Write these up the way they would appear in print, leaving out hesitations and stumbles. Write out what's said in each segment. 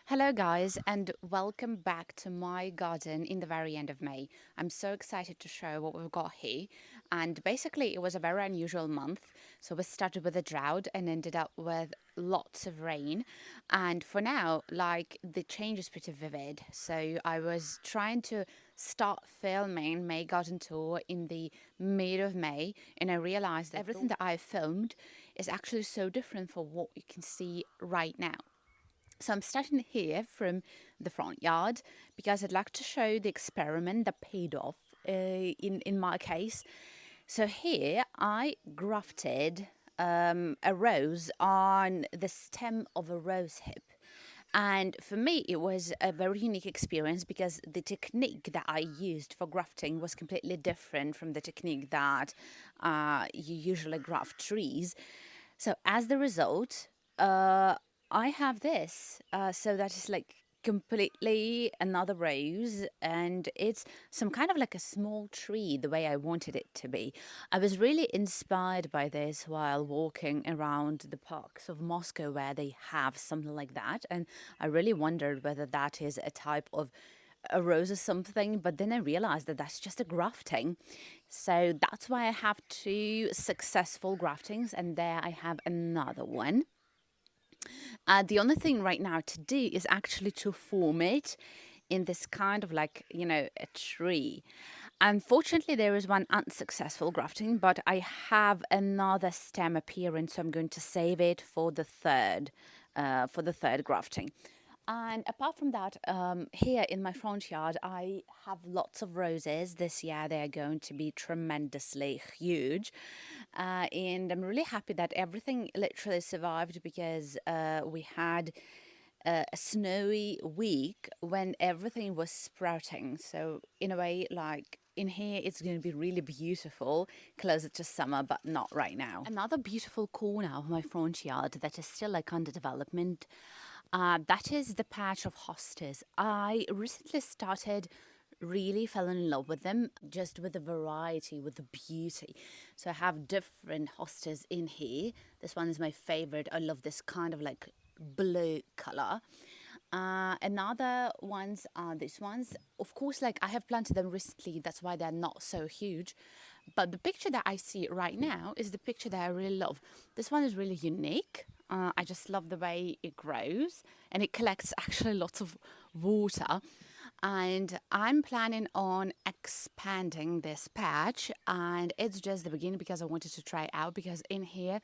Hello, guys, and welcome back to my garden in the very end of May. I'm so excited to show what we've got here. And basically, it was a very unusual month. So, we started with a drought and ended up with lots of rain. And for now, like the change is pretty vivid. So, I was trying to start filming May Garden Tour in the mid of May, and I realized that everything that I filmed is actually so different from what you can see right now. So I'm starting here from the front yard because I'd like to show the experiment that paid off in my case. So here I grafted a rose on the stem of a rose hip. And for me, it was a very unique experience because the technique that I used for grafting was completely different from the technique that you usually graft trees. So as the result, I have this. So that is like completely another rose, and it's some kind of like a small tree the way I wanted it to be. I was really inspired by this while walking around the parks of Moscow where they have something like that, and I really wondered whether that is a type of a rose or something, but then I realized that that's just a grafting. So that's why I have two successful graftings, and there I have another one. The only thing right now to do is actually to form it in this kind of like, a tree. Unfortunately, there is one unsuccessful grafting, but I have another stem appearing, so I'm going to save it for the third grafting. And apart from that, here in my front yard, I have lots of roses. This year, they are going to be tremendously huge. And I'm really happy that everything literally survived because we had a snowy week when everything was sprouting. So, in a way, like in here, it's going to be really beautiful, closer to summer, but not right now. Another beautiful corner of my front yard that is still like under development. That is the patch of hostas. I recently started really fell in love with them just with the variety, with the beauty. So I have different hostas in here. This one is my favorite. I love this kind of like blue color. Another ones are these ones. Of course, like I have planted them recently, that's why they're not so huge. But the picture that I see right now is the picture that I really love. This one is really unique. I just love the way it grows, and it collects actually lots of water. And I'm planning on expanding this patch, and it's just the beginning because I wanted to try it out, because in here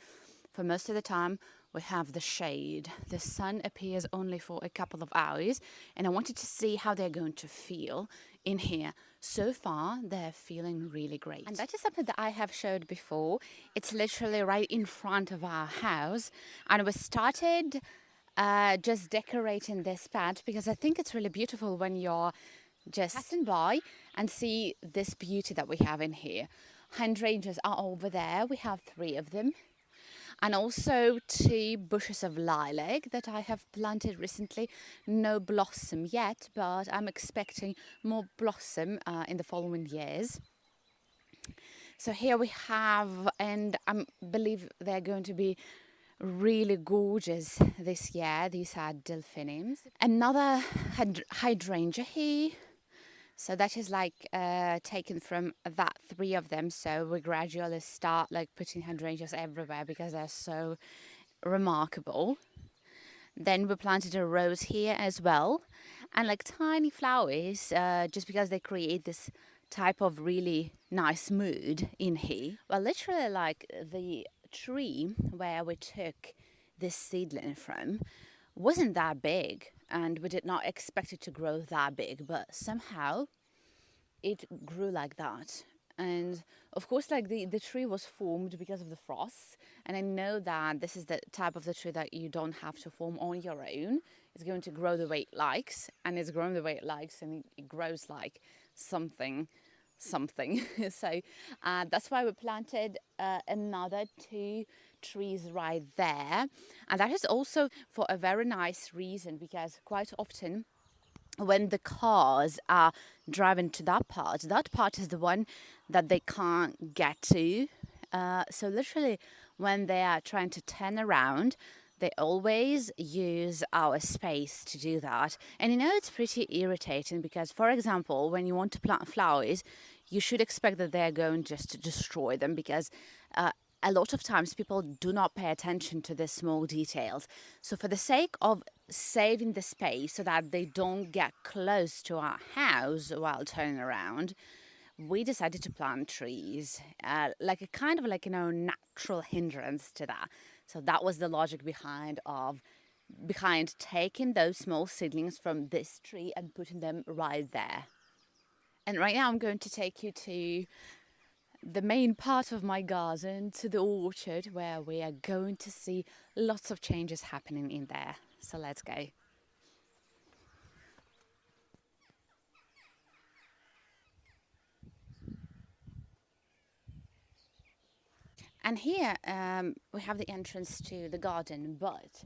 for most of the time we have the shade. The sun appears only for a couple of hours, and I wanted to see how they're going to feel in here. So far they're feeling really great, and that is something that I have showed before. It's literally right in front of our house, and we started just decorating this patch because I think it's really beautiful when you're just passing by and see this beauty that we have in here. Hydrangeas are over there. We have 3 of them. And also 2 bushes of lilac that I have planted recently. No blossom yet, but I'm expecting more blossom in the following years. So here we have, and I believe they're going to be really gorgeous this year. These are delphiniums. Another hydrangea here. So that is like taken from that 3 of them. So we gradually start like putting hydrangeas everywhere because they're so remarkable. Then we planted a rose here as well, and like tiny flowers, just because they create this type of really nice mood in here. Well, literally like the tree where we took this seedling from wasn't that big, and we did not expect it to grow that big, but somehow it grew like that. And of course, like the tree was formed because of the frost, and I know that this is the type of the tree that you don't have to form on your own. It's going to grow the way it likes, and it's grown the way it likes, and it grows like something. So that's why we planted another 2 trees right there, and that is also for a very nice reason, because quite often when the cars are driving to that part is the one that they can't get to. So literally when they are trying to turn around, They always use our space to do that. And it's pretty irritating because, for example, when you want to plant flowers, you should expect that they're going just to destroy them because uh, a lot of times people do not pay attention to the small details. So, for the sake of saving the space so that they don't get close to our house while turning around, we decided to plant trees, like a kind of like natural hindrance to that. So that was the logic behind taking those small seedlings from this tree and putting them right there. And right now I'm going to take you to the main part of my garden, to the orchard, where we are going to see lots of changes happening in there. So let's go. And here we have the entrance to the garden, but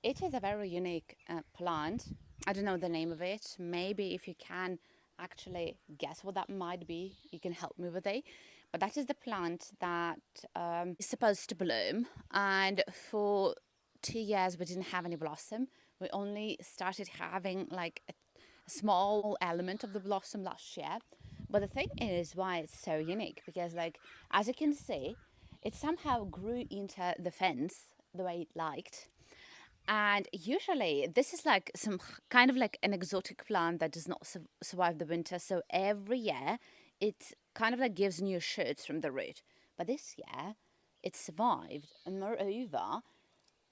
it is a very unique plant. I don't know the name of it. Maybe if you can actually guess what that might be, you can help me with it. But that is the plant that is supposed to bloom. And for 2 years, we didn't have any blossom. We only started having like a small element of the blossom last year. But the thing is why it's so unique because, like, as you can see, it somehow grew into the fence the way it liked. And usually, this is like some kind of like an exotic plant that does not survive the winter. So every year, it kind of like gives new shoots from the root. But this year, it survived. And moreover,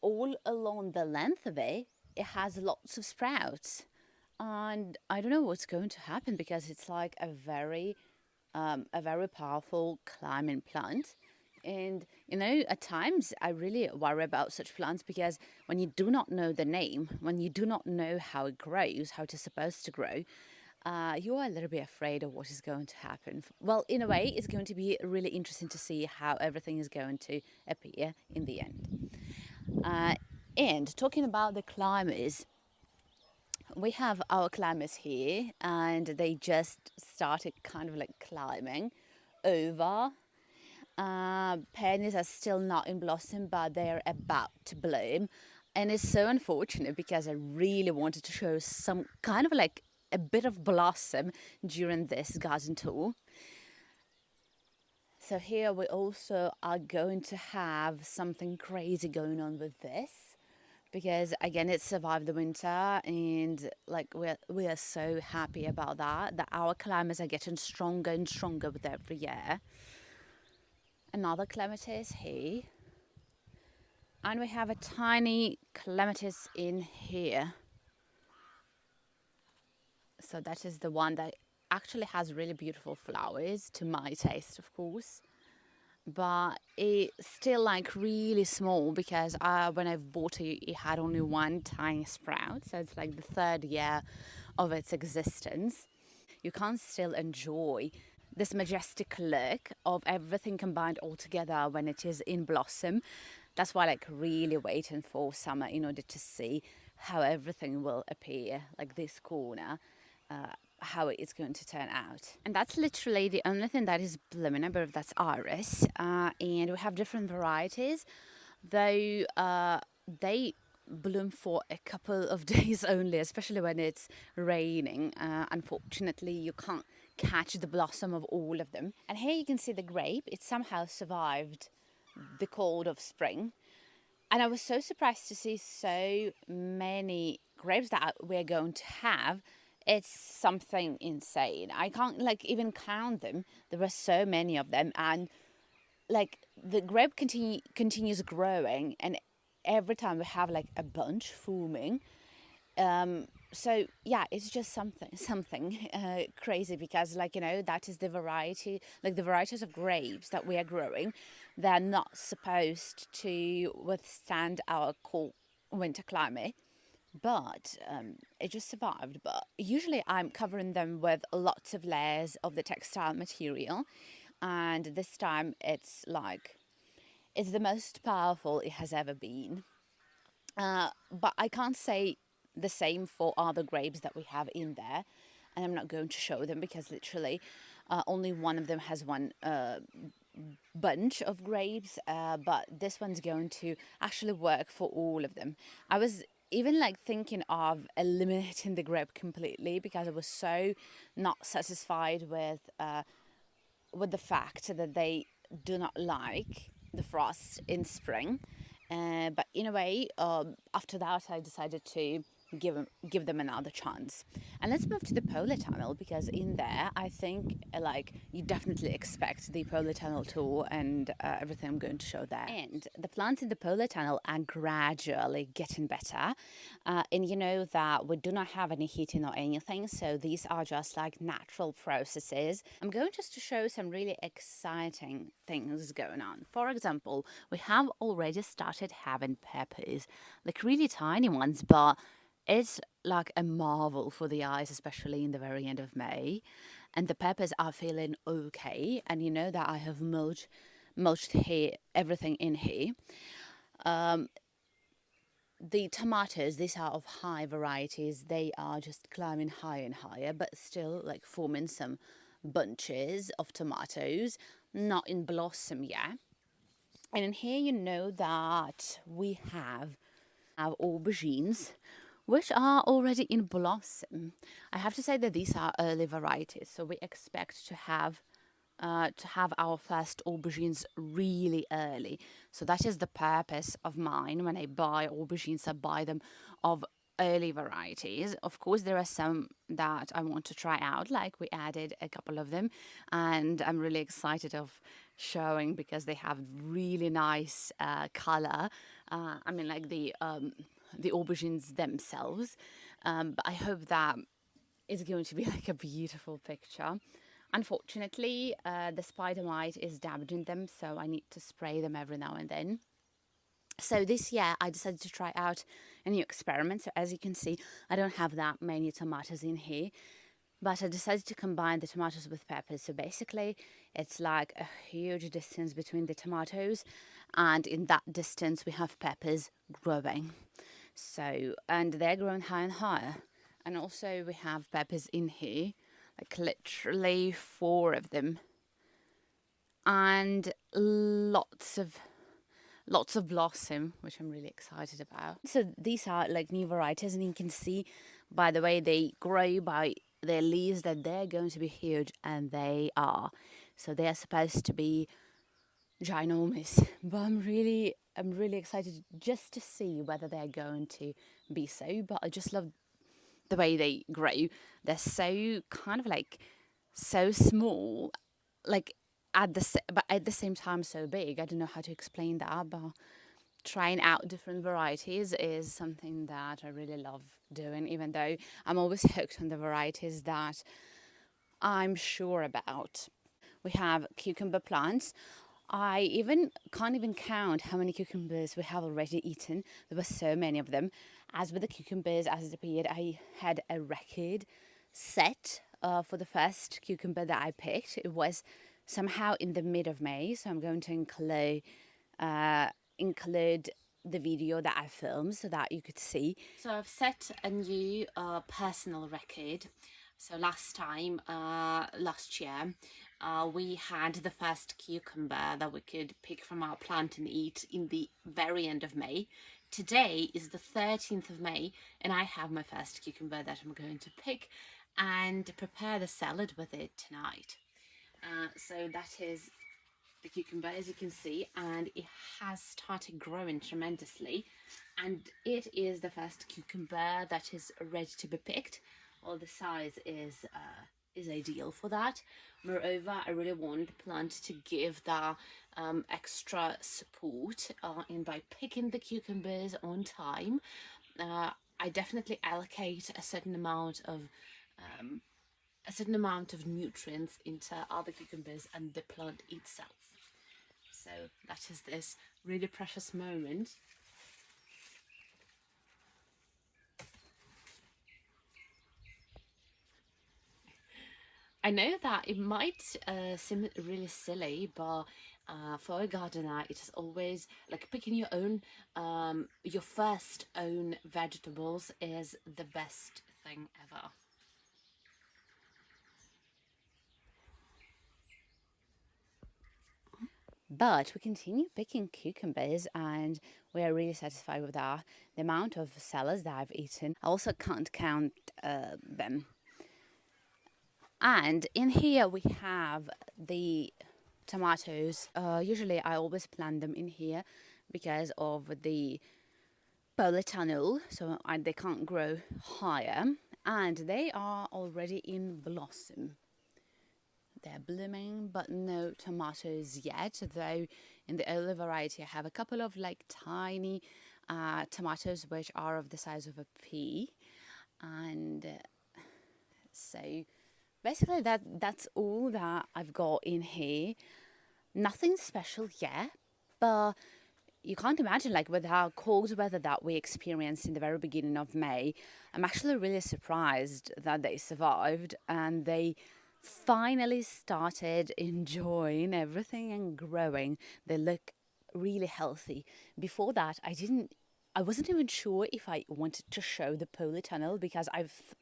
all along the length of it, it has lots of sprouts. And I don't know what's going to happen because it's like a very powerful climbing plant. And at times I really worry about such plants because when you do not know the name, when you do not know how it grows, how it is supposed to grow, you are a little bit afraid of what is going to happen. Well, in a way, it's going to be really interesting to see how everything is going to appear in the end. And talking about the climbers, we have our climbers here, and they just started kind of like climbing over. Peonies are still not in blossom, but they're about to bloom. And it's so unfortunate because I really wanted to show some kind of like a bit of blossom during this garden tour. So here we also are going to have something crazy going on with this because again it survived the winter and like we are so happy about that our climbers are getting stronger and stronger with every year. Another clematis here, and we have a tiny clematis in here. So that is the one that actually has really beautiful flowers to my taste, of course, but it's still like really small because when I've bought it, it had only one tiny sprout. So it's like the third year of its existence. You can still enjoy this majestic look of everything combined all together when it is in blossom. That's why, like, really waiting for summer in order to see how everything will appear, like this corner, how it is going to turn out. And that's literally the only thing that is blooming. I believe that's iris, and we have different varieties, though they bloom for a couple of days only, especially when it's raining. Unfortunately, you can't catch the blossom of all of them. And here you can see the grape. It somehow survived the cold of spring. And I was so surprised to see so many grapes that we're going to have. It's something insane. I can't like even count them. There were so many of them, and like the grape continues growing, and every time we have like a bunch forming. So yeah, it's just something crazy because like that is the variety, like the varieties of grapes that we are growing. They're not supposed to withstand our cold winter climate, but it just survived. But usually I'm covering them with lots of layers of the textile material, and this time it's the most powerful it has ever been. But I can't say the same for other grapes that we have in there, and I'm not going to show them because literally only one of them has one bunch of grapes, but this one's going to actually work for all of them. I was even like thinking of eliminating the grape completely because I was so not satisfied with the fact that they do not like the frost in spring. But in a way, after that, I decided to give them another chance. And let's move to the polytunnel, because in there, I think like you definitely expect the polytunnel tour and everything I'm going to show there. And the plants in the polytunnel are gradually getting better. And you know that we do not have any heating or anything, so these are just like natural processes. I'm going just to show some really exciting things going on. For example, we have already started having peppers, like really tiny ones, but it's like a marvel for the eyes, especially in the very end of May. And the peppers are feeling okay. And you know that I have mulched here, everything in here. The tomatoes, these are of high varieties. They are just climbing higher and higher, but still like forming some bunches of tomatoes, not in blossom yet. And in here, you know that we have aubergines, which are already in blossom. I have to say that these are early varieties, so we expect to have our first aubergines really early. So that is the purpose of mine. When I buy aubergines, I buy them of early varieties. Of course, there are some that I want to try out, like we added a couple of them, and I'm really excited of showing because they have really nice color. I mean, like the aubergines themselves. But I hope that it's going to be like a beautiful picture. Unfortunately, the spider mite is damaging them, so I need to spray them every now and then. So this year I decided to try out a new experiment. So as you can see, I don't have that many tomatoes in here, but I decided to combine the tomatoes with peppers. So basically it's like a huge distance between the tomatoes, and in that distance we have peppers growing. So, and they're growing higher and higher. And also we have peppers in here, like literally 4 of them, and lots of blossom, which I'm really excited about. So these are like new varieties, and you can see by the way they grow, by their leaves, that they're going to be huge, and they are. So they are supposed to be ginormous, but I'm really excited just to see whether they're going to be so. But I just love the way they grow. They're so kind of like so small, like but at the same time so big. I don't know how to explain that, but trying out different varieties is something that I really love doing, even though I'm always hooked on the varieties that I'm sure about. We have cucumber plants. I even can't even count how many cucumbers we have already eaten. There were so many of them. As with the cucumbers, as it appeared, I had a record set for the first cucumber that I picked. It was somehow in the mid of May, so I'm going to include the video that I filmed so that you could see. So I've set a new personal record. So last year, we had the first cucumber that we could pick from our plant and eat in the very end of May. Today is the 13th of May, and I have my first cucumber that I'm going to pick and prepare the salad with it tonight. So that is the cucumber, as you can see, and it has started growing tremendously, and it is the first cucumber that is ready to be picked. Well, the size is ideal for that. Moreover, I really want the plant to give the extra support, and by picking the cucumbers on time, I definitely allocate a certain amount of nutrients into other cucumbers and the plant itself. So that is this really precious moment. I know that it might seem really silly, but for a gardener, it is always like picking your own, your first own vegetables is the best thing ever. But we continue picking cucumbers and we are really satisfied with that. The amount of salads that I've eaten, I also can't count them. And in here we have the tomatoes. Usually I always plant them in here because of the polytunnel, so they can't grow higher. And they are already in blossom. They're blooming, but no tomatoes yet, though in the early variety I have a couple of like tiny tomatoes which are of the size of a pea. And so basically that's all that I've got in here. Nothing special yet, but you can't imagine, like, with how cold weather that we experienced in the very beginning of May, I'm actually really surprised that they survived and they finally started enjoying everything and growing. They look really healthy. Before that, I wasn't even sure if I wanted to show the polytunnel because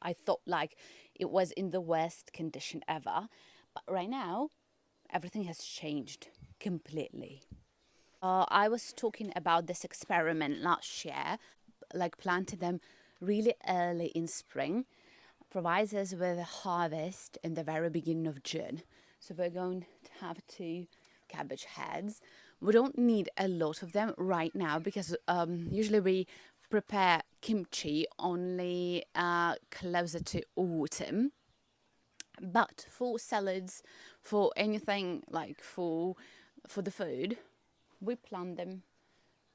I thought like it was in the worst condition ever. But right now, everything has changed completely. I was talking about this experiment last year, like planted them really early in spring, provides us with a harvest in the very beginning of June. So we're going to have 2 cabbage heads. We don't need a lot of them right now because usually we prepare kimchi only closer to autumn. But for salads, for anything like for the food, we plant them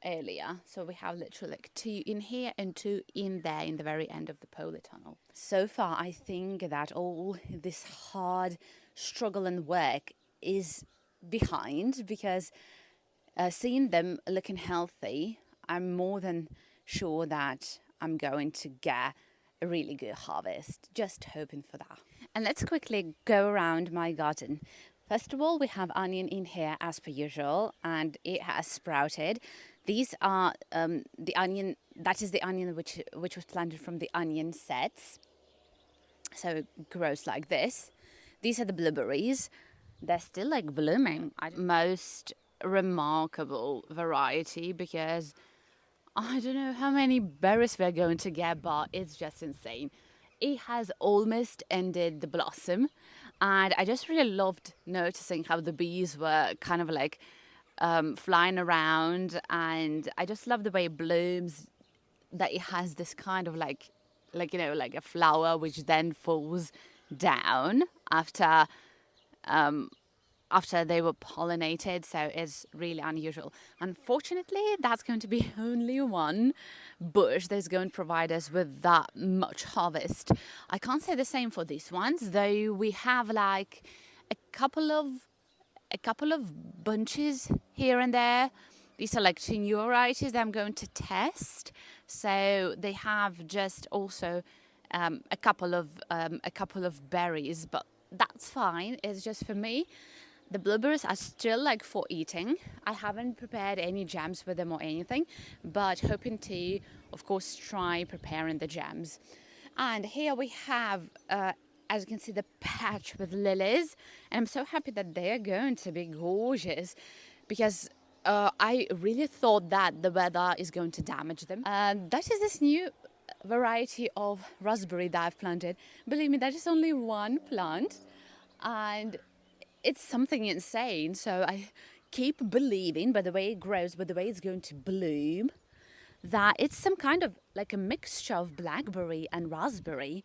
earlier. So we have literally like 2 in here and 2 in there in the very end of the polytunnel. So far, I think that all this hard struggle and work is behind because seeing them looking healthy, I'm more than sure that I'm going to get a really good harvest. Just hoping for that. And let's quickly go around my garden. First of all, we have onion in here as per usual, and it has sprouted. These are the onion, that is the onion which was planted from the onion sets. So it grows like this. These are the blueberries. They're still like blooming. Most remarkable variety because I don't know how many berries we're going to get, but it's just insane. It has almost ended the blossom, and I just really loved noticing how the bees were kind of like flying around, and I just love the way it blooms. That it has this kind of like like a flower which then falls down after they were pollinated, so it's really unusual. Unfortunately, that's going to be only one bush that's going to provide us with that much harvest. I can't say the same for these ones, though we have like a couple of bunches here and there. These are like 2 new varieties that I'm going to test. So they have just also a couple of berries, but that's fine. It's just for me. The blueberries are still like for eating. I haven't prepared any jams with them or anything, but hoping to, of course, try preparing the jams. And here we have, as you can see, the patch with lilies. And I'm so happy that they are going to be gorgeous because I really thought that the weather is going to damage them. That is this new variety of raspberry that I've planted. Believe me, that is only one plant. And it's something insane. So I keep believing by the way it grows, by the way it's going to bloom, that it's some kind of like a mixture of blackberry and raspberry.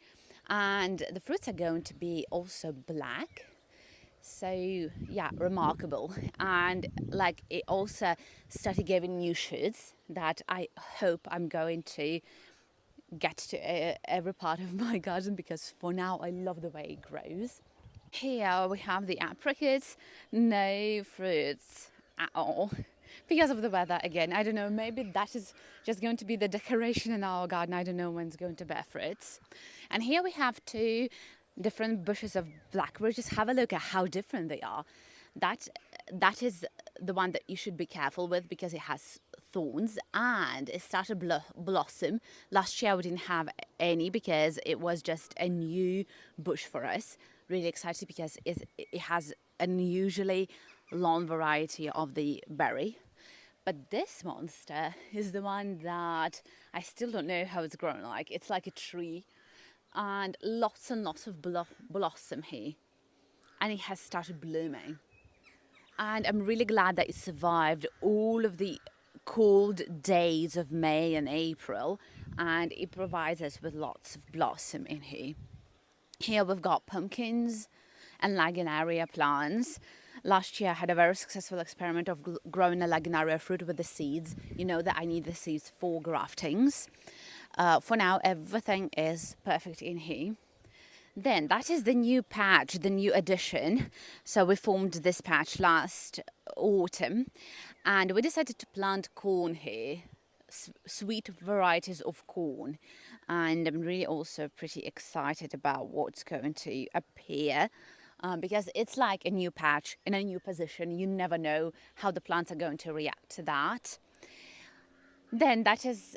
And the fruits are going to be also black. So yeah, remarkable. And like it also started giving new shoots that I hope I'm going to get to every part of my garden because for now I love the way it grows. Here we have the apricots, no fruits at all because of the weather again. I don't know, maybe that is just going to be the decoration in our garden. I don't know when it's going to bear fruits. And here we have 2 different bushes of blackberries. Just have a look at how different they are. That is the one that you should be careful with because it has thorns and it started blossom. Last year we didn't have any because it was just a new bush for us. Really excited because it has unusually long variety of the berry. But this monster is the one that I still don't know how it's grown like. It's like a tree and lots of blossom here. And it has started blooming. And I'm really glad that it survived all of the cold days of May and April. And it provides us with lots of blossom in here. Here we've got pumpkins and lagenaria plants. Last year I had a very successful experiment of growing a lagenaria fruit with the seeds. You know that I need the seeds for graftings. For now, everything is perfect in here. Then that is the new patch, the new addition. So we formed this patch last autumn and we decided to plant corn here, sweet varieties of corn. And I'm really also pretty excited about what's going to appear. Because it's like a new patch in a new position. You never know how the plants are going to react to that. Then that is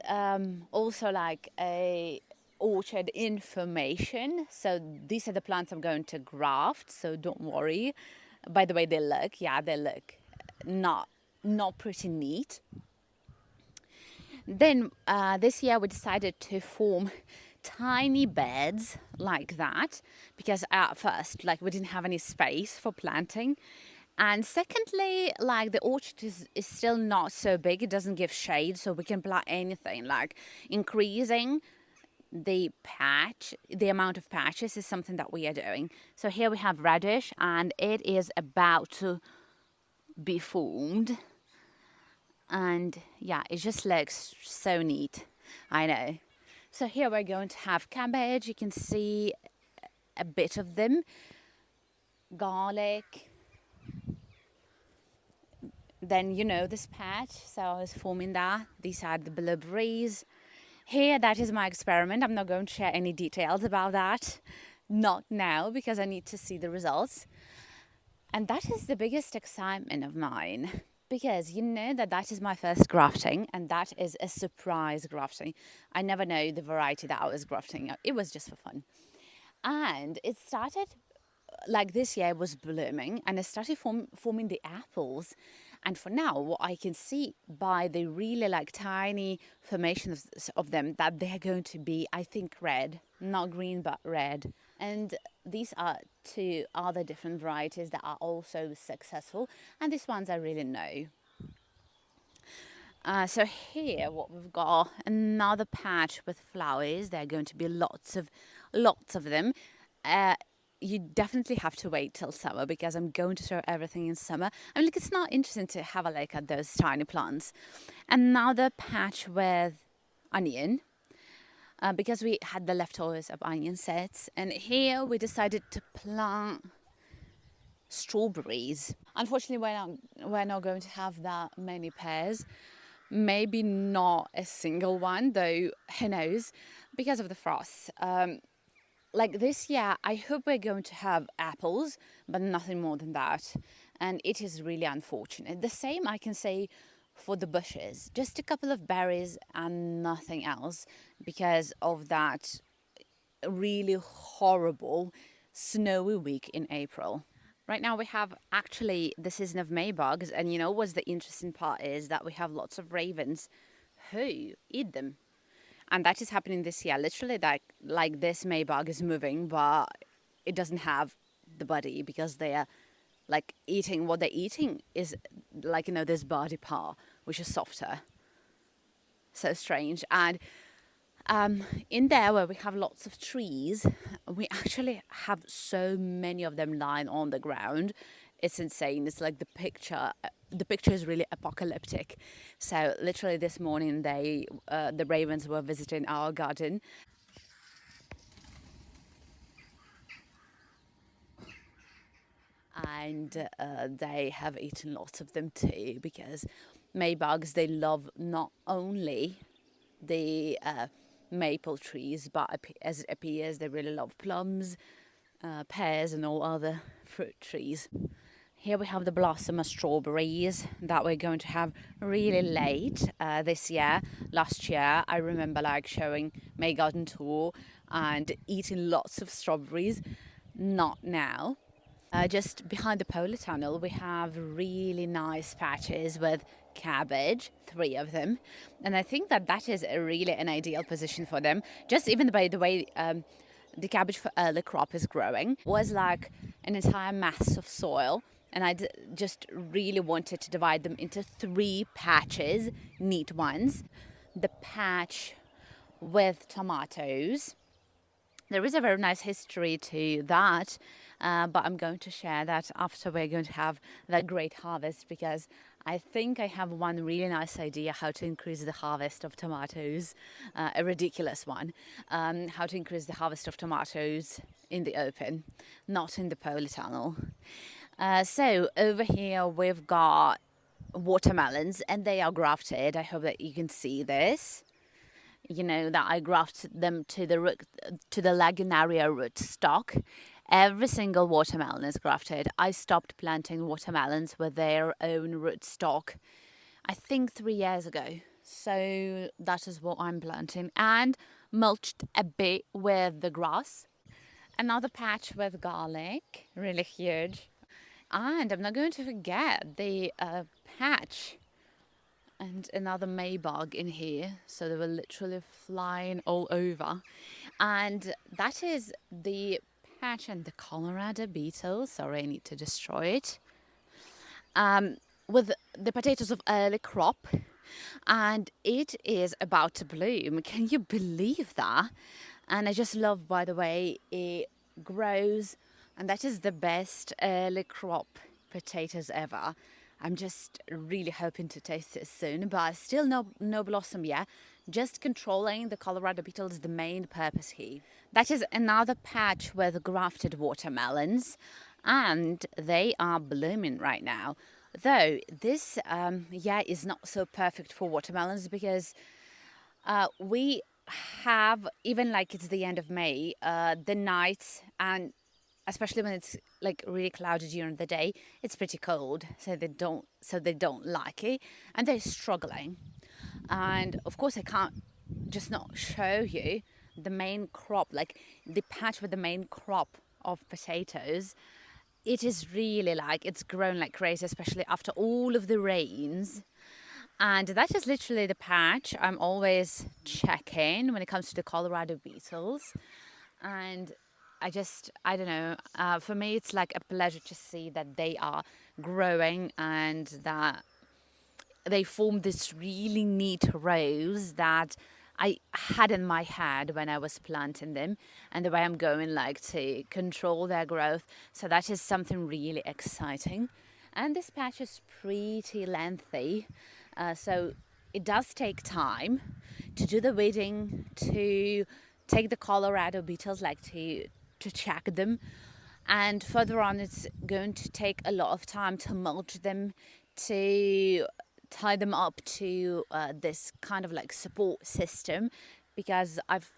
also like a orchard information. So these are the plants I'm going to graft, so don't worry. By the way, they look not pretty neat. Then this year we decided to form tiny beds like that because at first like we didn't have any space for planting, and secondly like the orchard is still not so big, it doesn't give shade, so we can plant anything. Like increasing the amount of patches is something that we are doing. So here we have radish and it is about to be formed. And yeah, it just looks so neat. I know. So here we're going to have cabbage. You can see a bit of them. Garlic. Then you know this patch. So I was forming that. These are the blueberries. Here, that is my experiment. I'm not going to share any details about that. Not now, because I need to see the results. And that is the biggest excitement of mine. Because you know that is my first grafting, and that is a surprise grafting. I never know the variety that I was grafting. It was just for fun. And it started, like this year was blooming, and it started forming the apples. And for now, what I can see by the really like tiny formations of them, that they're going to be, I think, red. Not green, but red. And these are two other different varieties that are also successful. And these ones I really know. So here what we've got, another patch with flowers. There are going to be lots of them. You definitely have to wait till summer because I'm going to show everything in summer. I mean, like, it's not interesting to have a look at those tiny plants. Another patch with onion. Because we had the leftovers of onion sets, and here we decided to plant strawberries. Unfortunately, we're not going to have that many pairs. Maybe not a single one, though who knows, because of the frost. Like this year, I hope we're going to have apples, but nothing more than that. And it is really unfortunate. The same I can say for the bushes, just a couple of berries and nothing else because of that really horrible snowy week in April. Right now we have actually the season of May bugs, and you know what's the interesting part is that we have lots of ravens who eat them. And that is happening this year. Literally like this May bug is moving, but it doesn't have the body because they are like eating, what they're eating is like, you know, this body part, which is softer. So strange. And in there where we have lots of trees, we actually have so many of them lying on the ground. It's insane. It's like the picture is really apocalyptic. So literally this morning the ravens were visiting our garden. And they have eaten lots of them too, because maybugs, they love not only the maple trees, but as it appears they really love plums, pears and all other fruit trees. Here we have the blossom of strawberries that we're going to have really late this year. Last year I remember like showing my garden tour and eating lots of strawberries. Not now. Just behind the polytunnel, we have really nice patches with cabbage, 3 of them, and I think that that is a really an ideal position for them. Just even by the way the cabbage for early crop is growing was like an entire mass of soil, and just really wanted to divide them into 3 patches, neat ones. The patch with tomatoes, there is a very nice history to that, but I'm going to share that after we're going to have that great harvest, because I think I have one really nice idea how to increase the harvest of tomatoes, a ridiculous one, how to increase the harvest of tomatoes in the open, not in the polytunnel. So over here we've got watermelons, and they are grafted. I hope that you can see this, that I grafted them to the Lagunaria root stock. Every single watermelon is grafted. I stopped planting watermelons with their own root stock, I think 3 years ago. So that is what I'm planting, and mulched a bit with the grass. Another patch with garlic, really huge. And I'm not going to forget the patch and another maybug in here, so they were literally flying all over. And that is the patch and the Colorado beetle. Sorry, I need to destroy it. With the potatoes of early crop, and it is about to bloom. Can you believe that? And I just love, by the way, it grows, and that is the best early crop potatoes ever. I'm just really hoping to taste it soon, but still no blossom yet. Just controlling the Colorado beetle is the main purpose here. That is another patch with grafted watermelons, and they are blooming right now. Though this year is not so perfect for watermelons, because we have, even like it's the end of May, the nights, and especially when it's like really cloudy during the day, it's pretty cold, so they don't like it, and they're struggling. And of course I can't just not show you the main crop, like the patch with the main crop of potatoes. It is really like it's grown like crazy, especially after all of the rains. And that is literally the patch I'm always checking when it comes to the Colorado beetles. And I don't know, for me, it's like a pleasure to see that they are growing and that they form this really neat rows that I had in my head when I was planting them, and the way I'm going like to control their growth. So that is something really exciting. And this patch is pretty lengthy, so it does take time to do the weeding, to take the Colorado beetles, like to check them, and further on it's going to take a lot of time to mulch them, to tie them up to this kind of like support system, because I've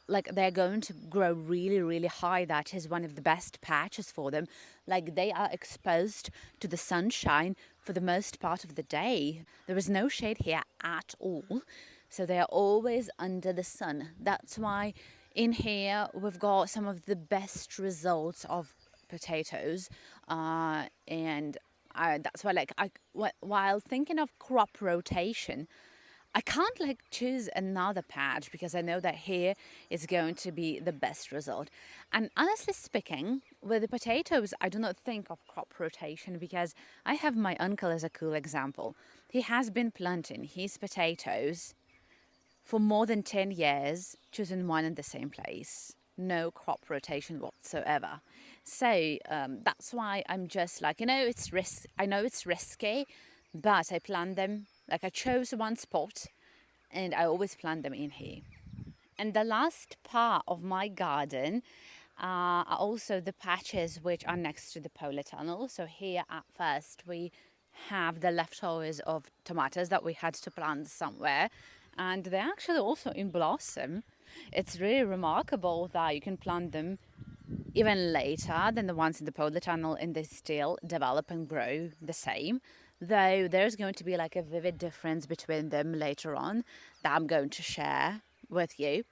like they're going to grow really really high. That is one of the best patches for them. Like they are exposed to the sunshine for the most part of the day. There is no shade here at all, so they are always under the sun. That's why in here we've got some of the best results of potatoes, and that's why while thinking of crop rotation, I can't like choose another patch, because I know that here is going to be the best result. And honestly speaking, with the potatoes, I do not think of crop rotation, because I have my uncle as a cool example. He has been planting his potatoes for more than 10 years, choosing one in the same place. No crop rotation whatsoever. So that's why I'm just like, I know it's risky, but I plan them. Like I chose one spot, and I always plant them in here. And the last part of my garden are also the patches which are next to the polytunnel. So here at first we have the leftovers of tomatoes that we had to plant somewhere, and they're actually also in blossom. It's really remarkable that you can plant them even later than the ones in the polytunnel, and they still develop and grow the same. Though there's going to be like a vivid difference between them later on that I'm going to share with you.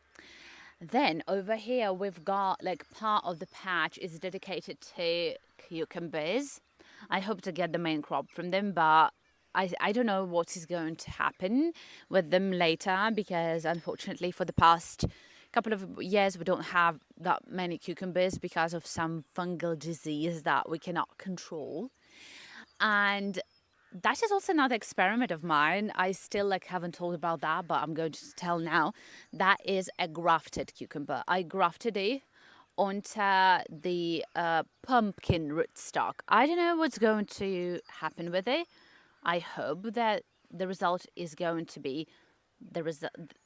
Then over here we've got like part of the patch is dedicated to cucumbers. I hope to get the main crop from them, but I don't know what is going to happen with them later, because unfortunately for the past couple of years we don't have that many cucumbers because of some fungal disease that we cannot control. And that is also another experiment of mine. I still like haven't told about that, but I'm going to tell now. That is a grafted cucumber. I grafted it onto the pumpkin rootstock. I don't know what's going to happen with it. I hope that the result is going to be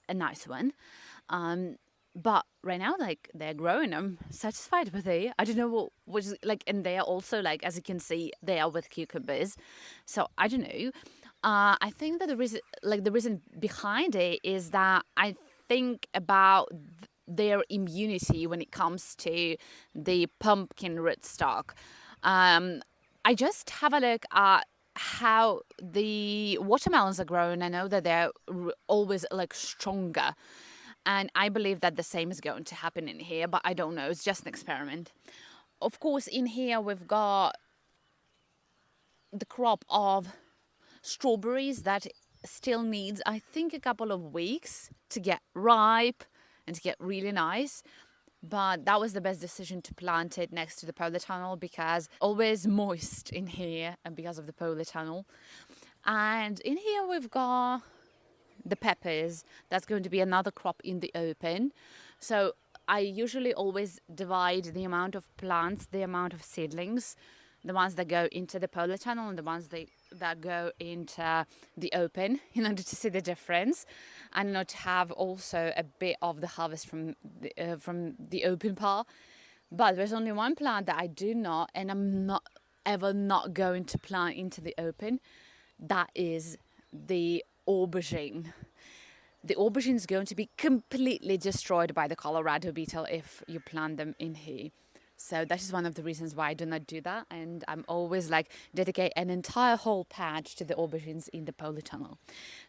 a nice one. But right now, like, they're growing. I'm satisfied with it. I don't know what is like, and they are also like, as you can see, they are with cucumbers. So I don't know. I think that the reason behind it is that I think about their immunity when it comes to the pumpkin rootstock. I just have a look at how the watermelons are grown. I know that they're always like stronger. And I believe that the same is going to happen in here, but I don't know. It's just an experiment. Of course, in here we've got the crop of strawberries that still needs, I think, a couple of weeks to get ripe and to get really nice. But that was the best decision to plant it next to the polytunnel, because always moist in here and because of the polytunnel. And in here we've got the peppers. That's going to be another crop in the open. So I usually always divide the amount of plants, the amount of seedlings, the ones that go into the polytunnel and the ones that go into the open, in order to see the difference and not have also a bit of the harvest from the open part. But there's only one plant that I do not, and I'm not ever not going to plant into the open. That is the aubergine. The aubergine is going to be completely destroyed by the Colorado beetle if you plant them in here. So that is one of the reasons why I do not do that, and I'm always like dedicate an entire whole patch to the aubergines in the polytunnel.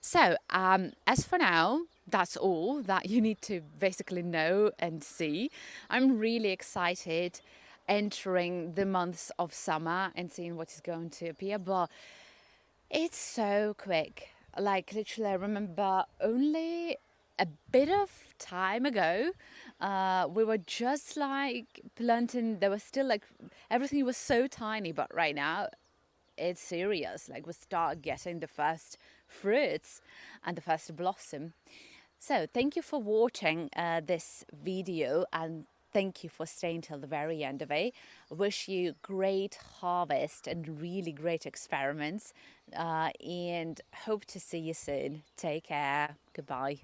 So as for now, that's all that you need to basically know and see. I'm really excited entering the months of summer and seeing what is going to appear, but it's so quick. Like, literally, I remember only a bit of time ago, we were just like planting. There was still like everything was so tiny, but right now it's serious. Like, we start getting the first fruits and the first blossom. So thank you for watching this video, and thank you for staying till the very end of it. Wish you great harvest and really great experiments, and hope to see you soon. Take care. Goodbye.